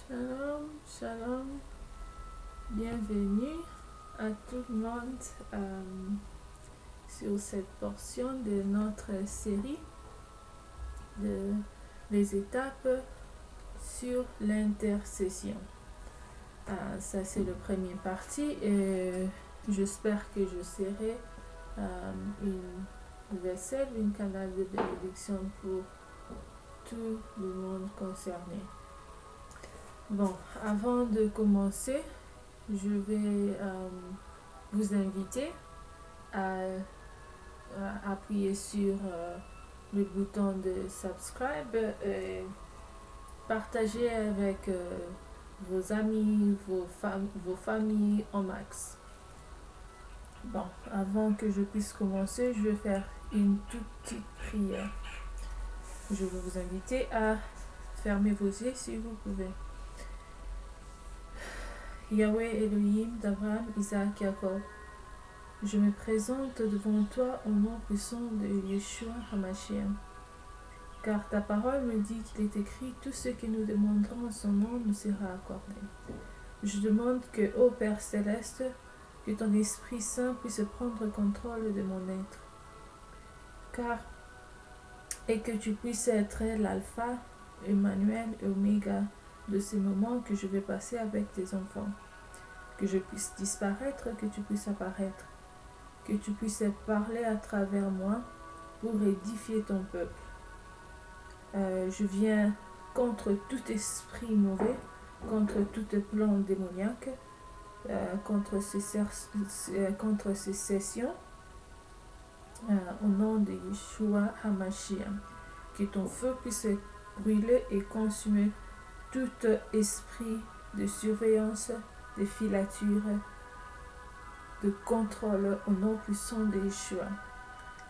Shalom, shalom, bienvenue à tout le monde sur cette portion de notre série de les étapes sur l'intercession. Ça c'est le premier partie et j'espère que je serai une vaisselle, une canal de bénédiction pour tout le monde concerné. Bon, avant de commencer, je vais vous inviter à appuyer sur le bouton de subscribe et partager avec vos amis, vos familles en max. Bon, avant que je puisse commencer, je vais faire une toute petite prière. Je vais vous inviter à fermer vos yeux si vous pouvez. Yahweh Elohim d'Abraham, Isaac, Jacob, je me présente devant toi au nom puissant de Yeshua HaMashiach. Car ta parole me dit qu'il est écrit, tout ce que nous demanderons en son nom nous sera accordé. Je demande que, ô Père Céleste, que ton Esprit Saint puisse prendre contrôle de mon être. Et que tu puisses être l'alpha, Emmanuel et Oméga de ces moments que je vais passer avec tes enfants. Que je puisse disparaître, que tu puisses apparaître. Que tu puisses parler à travers moi pour édifier ton peuple. Je viens contre tout esprit mauvais, contre toute plan démoniaque, contre ces sessions, au nom de Yeshua HaMashiach. Que ton feu puisse brûler et consumer tout esprit de surveillance, de filature, de contrôle au nom puissant de Yeshua.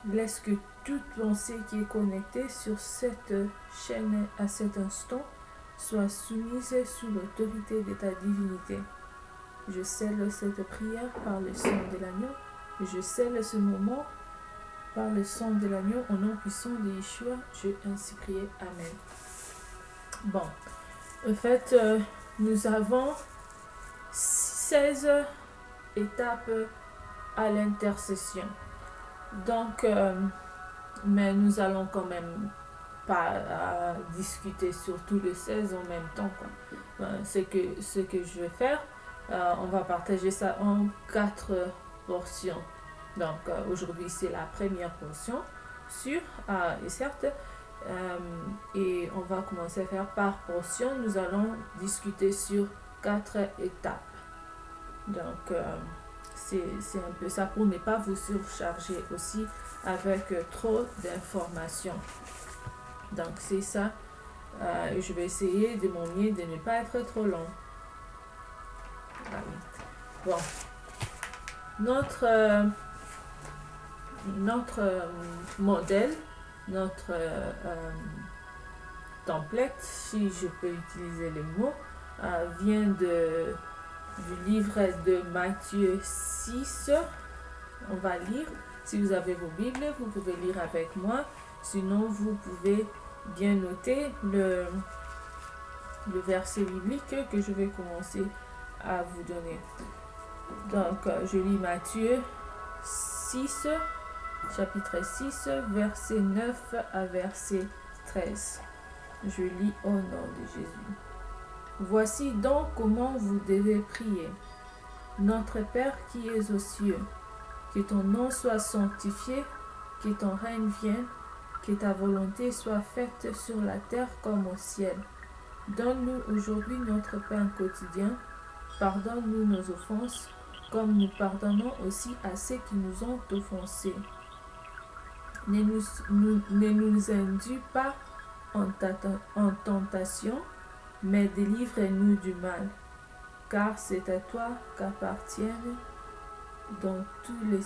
Laisse que toute pensée qui est connectée sur cette chaîne à cet instant soit soumise sous l'autorité de ta divinité. Je scelle cette prière par le sang de l'agneau et je scelle ce moment par le sang de l'agneau au nom puissant de Yeshua. J'ai ainsi prié. Amen. Bon, en fait, nous avons 16 étapes à l'intercession. Donc, mais nous allons quand même pas discuter sur tous les 16 en même temps, quoi. Ce que je vais faire, on va partager ça en 4 portions. Donc, aujourd'hui, c'est la première portion et certes, et on va commencer à faire par portion. Nous allons discuter sur 4 étapes. Donc, c'est un peu ça pour ne pas vous surcharger aussi avec trop d'informations. Donc, c'est ça. Je vais essayer de mon mieux de ne pas être trop long. Bon. Notre modèle, notre template, si je peux utiliser le mot, vient du livre de Matthieu 6. On va lire. Si vous avez vos Bibles, vous pouvez lire avec moi. Sinon, vous pouvez bien noter le verset biblique que je vais commencer à vous donner. Donc, je lis Matthieu 6, chapitre 6, verset 9 à verset 13. Je lis au nom de Jésus. Voici donc comment vous devez prier. Notre Père qui es aux cieux, que ton nom soit sanctifié, que ton règne vienne, que ta volonté soit faite sur la terre comme au ciel. Donne-nous aujourd'hui notre pain quotidien. Pardonne-nous nos offenses, comme nous pardonnons aussi à ceux qui nous ont offensés. Ne nous induis pas en tentation, mais délivre-nous du mal. Car c'est à toi qu'appartiennent dans tous les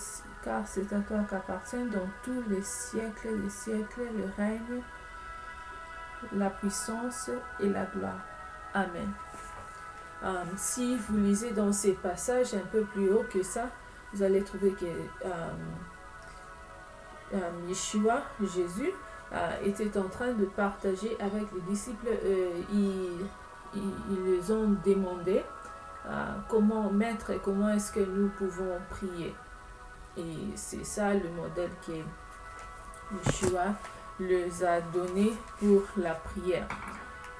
siècles des siècles le règne, la puissance et la gloire. Amen. Si vous lisez dans ces passages un peu plus haut que ça, vous allez trouver que Yeshua, Jésus, était en train de partager avec les disciples. Ils nous ont demandé comment mettre et comment est-ce que nous pouvons prier. Et c'est ça le modèle que Yeshua les a donné pour la prière.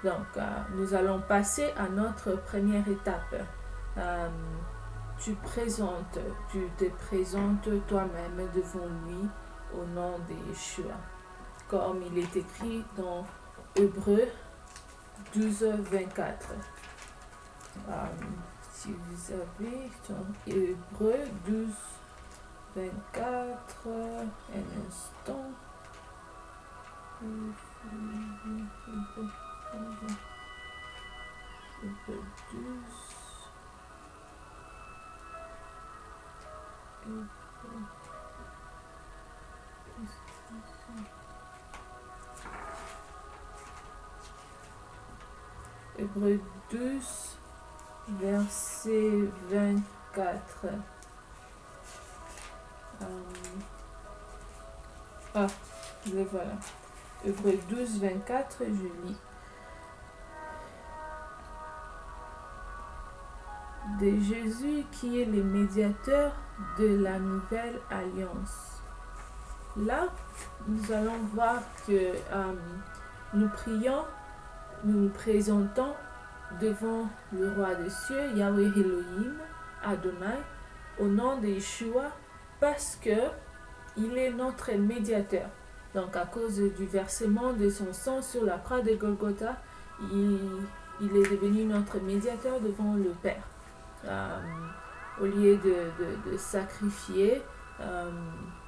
Donc, nous allons passer à notre première étape. Tu te présentes toi-même devant lui au nom de Yeshua. Comme il est écrit dans Hébreux 12, 24. Si vous avez dans Hébreux 12, 24, un instant. Hébreux 12. Hébreux 12, verset 24. Le voilà. Hébreux 12, 24, je lis. De Jésus qui est le médiateur de la nouvelle alliance. Là, nous allons voir que nous prions, nous nous présentons devant le roi des cieux, Yahweh Elohim, Adonai, au nom de Yeshua, parce que il est notre médiateur. Donc, à cause du versement de son sang sur la croix de Golgotha, il est devenu notre médiateur devant le Père. Au lieu de sacrifier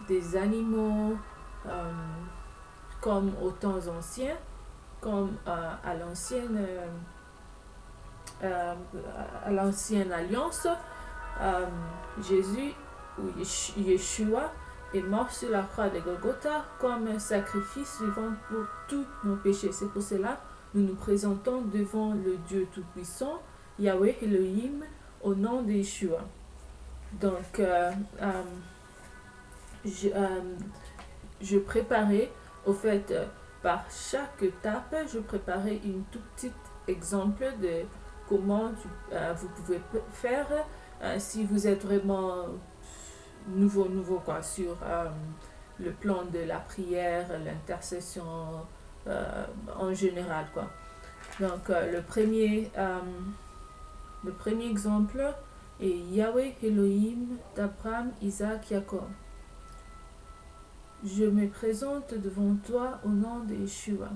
des animaux comme aux temps anciens, comme à l'ancienne alliance, Jésus ou Yeshua est mort sur la croix de Golgotha comme un sacrifice vivant pour tous nos péchés. C'est pour cela que nous nous présentons devant le Dieu Tout-Puissant, Yahweh Elohim, au nom de Yeshua. Donc, je préparais, au fait, par chaque étape, je préparais une tout petit exemple de comment vous pouvez faire si vous êtes vraiment nouveau quoi, sur le plan de la prière, l'intercession en général, quoi. Donc, le premier exemple est Yahweh Elohim d'Abraham, Isaac, Jacob. Je me présente devant toi au nom de Yeshua,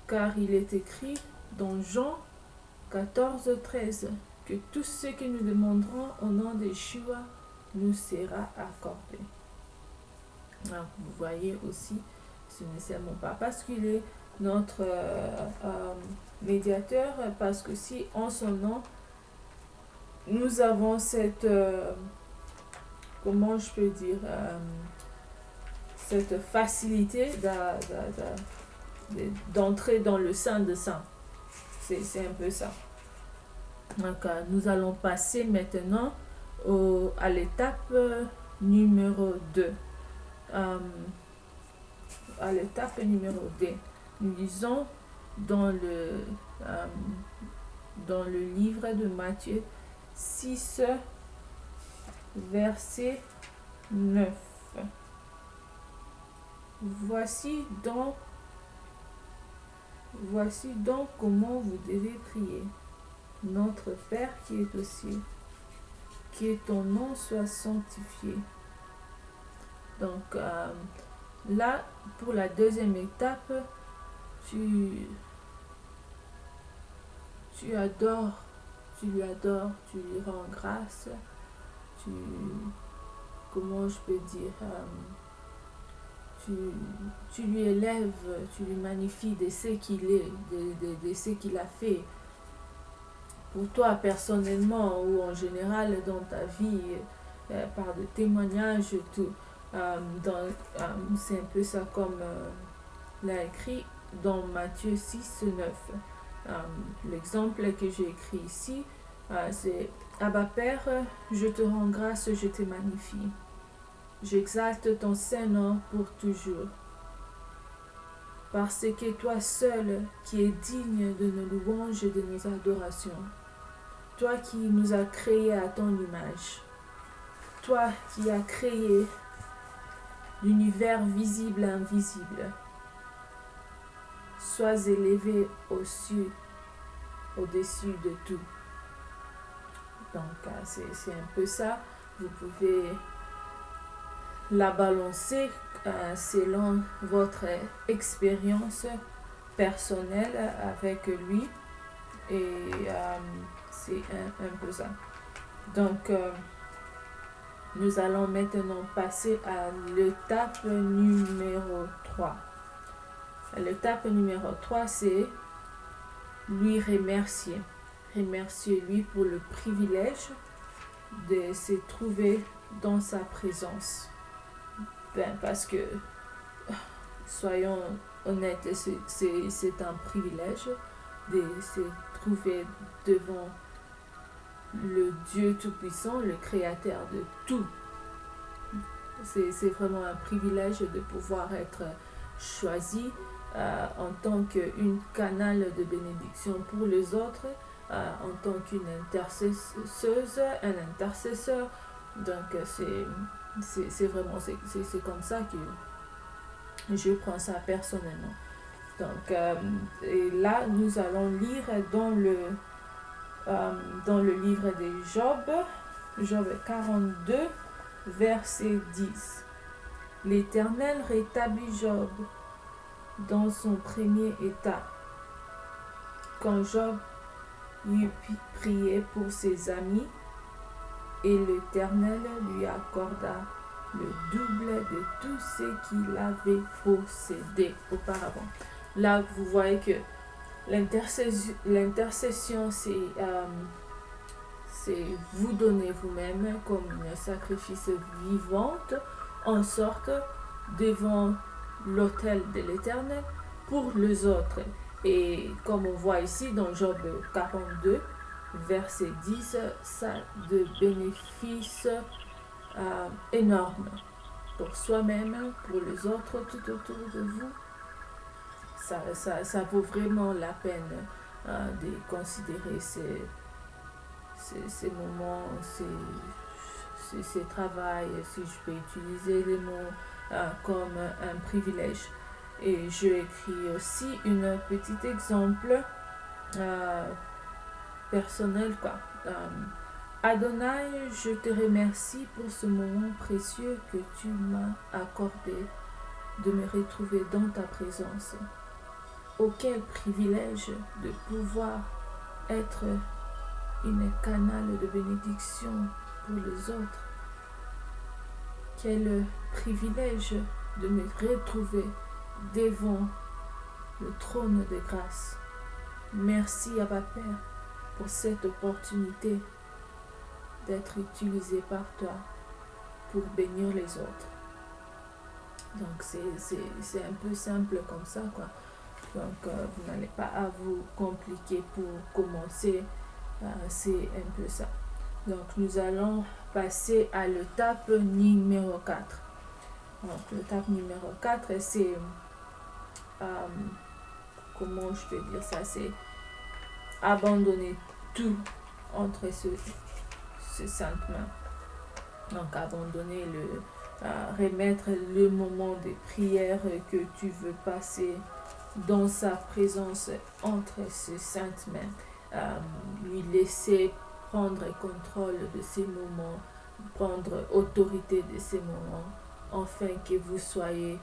car il est écrit dans Jean 14, 13 que tout ce que nous demanderons au nom de Yeshua nous sera accordé. Alors, vous voyez aussi, ce n'est seulement pas parce qu'il est notre médiateur, parce que si en son nom, nous avons cette, comment je peux dire, cette facilité d'entrer dans le Saint des Saints. C'est un peu ça. Donc, nous allons passer maintenant à l'étape numéro 2. À l'étape numéro 2, nous lisons dans le livre de Matthieu 6, verset 9. Voici donc comment vous devez prier. Notre Père qui est aux cieux, que ton nom soit sanctifié. Donc, là, pour la deuxième étape, tu lui adores, tu lui rends grâce, comment je peux dire, tu lui élèves, tu lui magnifies de ce qu'il est, de ce qu'il a fait pour toi personnellement ou en général dans ta vie, par des témoignages, tout. C'est un peu ça comme l'a écrit dans Matthieu 6, 9. L'exemple que j'ai écrit ici, c'est Abba Père, je te rends grâce, je te magnifie. J'exalte ton Saint-Nom pour toujours. parce que toi seul qui es digne de nos louanges et de nos adorations, toi qui nous as créés à ton image, toi qui as créé l'univers visible et invisible, sois élevé au-dessus de tout. Donc, c'est un peu ça. Vous pouvez la balancer selon votre expérience personnelle avec lui. Et c'est un peu ça. Donc, nous allons maintenant passer à l'étape numéro 3. L'étape numéro 3, c'est lui remercier. Remercier lui pour le privilège de se trouver dans sa présence. Parce que, soyons honnêtes, c'est un privilège de se trouver devant le Dieu Tout-Puissant, le Créateur de tout. C'est vraiment un privilège de pouvoir être choisi en tant qu'une canal de bénédiction pour les autres, en tant qu'une intercesseuse, un intercesseur. Donc c'est vraiment, c'est comme ça que je prends ça personnellement. Donc, et là, nous allons lire dans le livre de Job 42, verset 10. L'Éternel rétablit Job dans son premier état. Quand Job eut prié pour ses amis, et l'Éternel lui accorda le double de tout ce qu'il avait possédé auparavant. Là, vous voyez que l'intercession, c'est vous donner vous-même comme un sacrifice vivant, en sorte devant l'autel de l'Éternel pour les autres. Et comme on voit ici dans Job 42, verset 10, ça a de bénéfices énormes pour soi-même, pour les autres tout autour de vous. Ça vaut vraiment la peine de considérer ces moments, ces travail, si je peux utiliser les mots, comme un privilège. Et je écris aussi un petit exemple personnel, quoi. Adonai, je te remercie pour ce moment précieux que tu m'as accordé de me retrouver dans ta présence. Oh, quel privilège de pouvoir être une canal de bénédiction pour les autres. Quel privilège de me retrouver devant le trône de grâce. Merci, Abba Père, pour cette opportunité d'être utilisé par toi pour bénir les autres. Donc, c'est un peu simple comme ça, quoi. Donc, vous n'allez pas à vous compliquer pour commencer. C'est un peu ça. Donc, nous allons passer à l'étape numéro 4. Donc, l'étape numéro 4, c'est... comment je peux dire ça? C'est abandonner tout entre ces saintes mains. Donc, abandonner remettre le moment de prière que tu veux passer dans sa présence entre ces saintes mains. Lui laisser prendre contrôle de ces moments, prendre autorité de ces moments, afin que vous soyez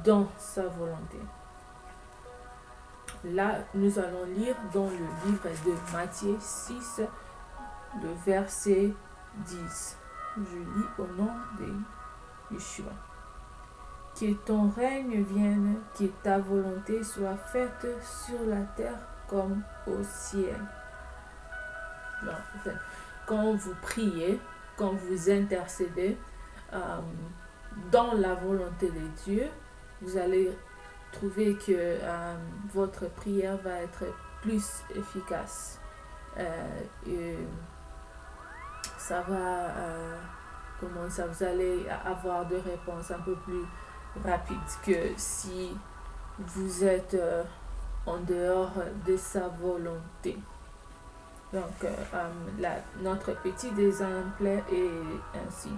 dans sa volonté. Là, nous allons lire dans le livre de Matthieu 6, le verset 10. Je lis au nom de Yeshua. Que ton règne vienne, que ta volonté soit faite sur la terre comme au ciel. Donc, quand vous priez, quand vous intercédez dans la volonté de Dieu, vous allez trouver que votre prière va être plus efficace. Et ça va, vous allez avoir des réponses un peu plus rapides que si vous êtes en dehors de sa volonté. Donc, notre petit exemple est ainsi.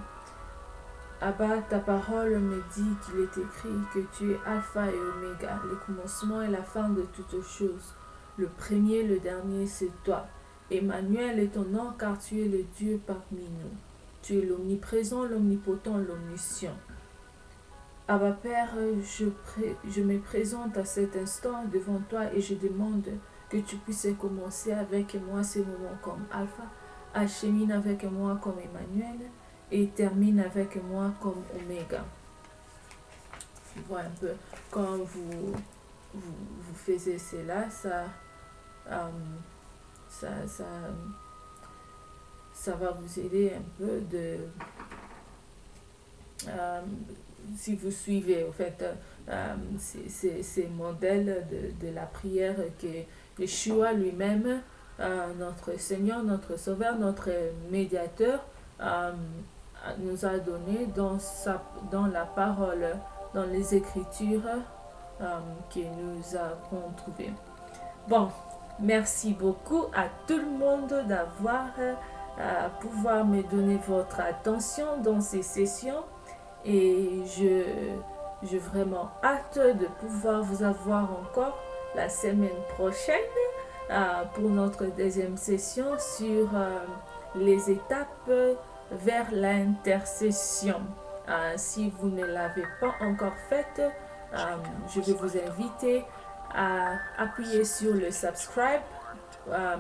Abba, ta parole me dit qu'il est écrit que tu es Alpha et Oméga, le commencement et la fin de toutes choses. Le premier, le dernier, c'est toi. Emmanuel est ton nom car tu es le Dieu parmi nous. Tu es l'omniprésent, l'omnipotent, l'omniscient. Abba Père, je me présente à cet instant devant toi et je demande que tu puisses commencer avec moi ces moments comme Alpha, achemine avec moi comme Emmanuel et termine avec moi comme Oméga. Tu vois un peu, quand vous faisiez cela, ça va vous aider un peu si vous suivez, en fait, ces modèles de la prière que Yeshua lui-même, notre Seigneur, notre Sauveur, notre médiateur, nous a donné dans la parole, dans les Écritures que nous avons trouvées. Bon, merci beaucoup à tout le monde d'avoir pouvoir me donner votre attention dans ces sessions et j'ai vraiment hâte de pouvoir vous avoir encore la semaine prochaine pour notre deuxième session sur les étapes vers l'intercession. Si vous ne l'avez pas encore faite, je vais vous inviter à appuyer sur le subscribe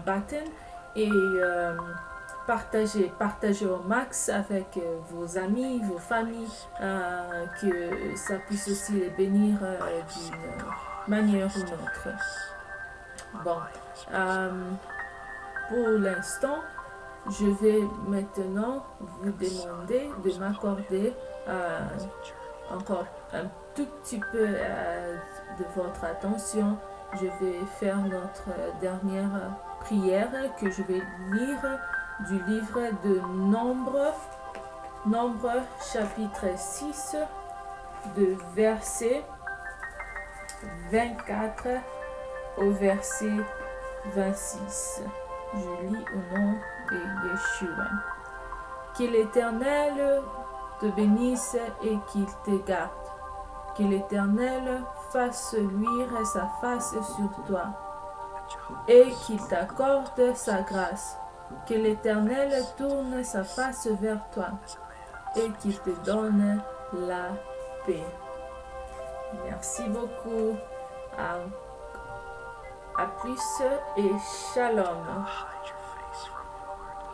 button et partagez au max avec vos amis, vos familles, que ça puisse aussi les bénir d'une manière ou d'une autre. Bon, pour l'instant, je vais maintenant vous demander de m'accorder encore un tout petit peu de votre attention. Je vais faire notre dernière prière que je vais lire du livre de Nombre chapitre 6 de verset 24 au verset 26. Je lis au nom de Yeshua. Que l'Éternel te bénisse et qu'il te garde. Que l'Éternel fasse luire sa face sur toi et qu'il t'accorde sa grâce. Que l'Éternel tourne sa face vers toi et qu'il te donne la paix. Merci beaucoup. À plus et shalom.